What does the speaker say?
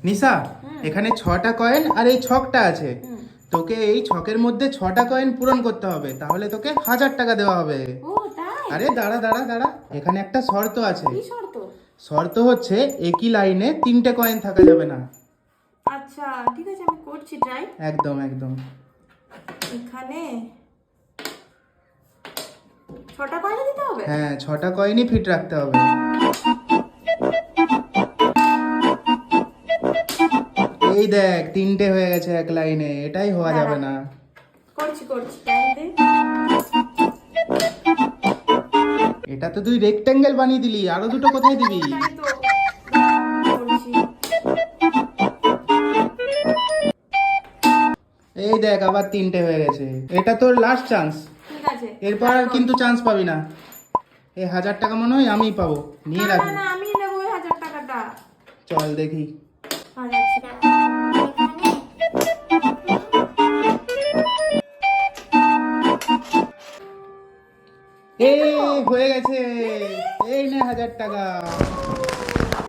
নিশা, এখানে 6টা কয়েন আর এই ছকটা আছে। তোকে এই ছকের মধ্যে 6টা কয়েন পূরণ করতে হবে, তাহলে তোকে 1000 টাকা দেওয়া হবে। ও তাই? আরে দাঁড়া দাঁড়া দাঁড়া, এখানে একটা শর্ত আছে। কি শর্ত? শর্ত হচ্ছে একই লাইনে 3টে কয়েন থাকা যাবে না। আচ্ছা ঠিক আছে, আমি করছি ট্রাই। একদম একদম। এখানে 6টা কয়েন দিতে হবে? হ্যাঁ, 6টা কয়েনই ফিট রাখতে হবে। এই দেখ, 3টে হয়ে গেছে এক লাইনে, এটাই হওয়া যাবে না। করছি করছি, টাইম দে। এটা তো তুই রেক্টেঙ্গেল বানিয়ে দিলি, আরো দুটো কোথায় দিবি? তাই তো করছি। এই দেখ, আবার 3টে হয়ে গেছে। এটা তোর লাস্ট চান্স, ঠিক আছে, এরপর আর কিন্তু চান্স পাবি না। এই 1000 টাকা মনে হয় আমিই পাবো, নিয়ে না রাখবি। না আমি নেব ওই 1000 টাকাটা। চল দেখি। আচ্ছা এই হয়ে গেছে, এই নে 1000 টাকা।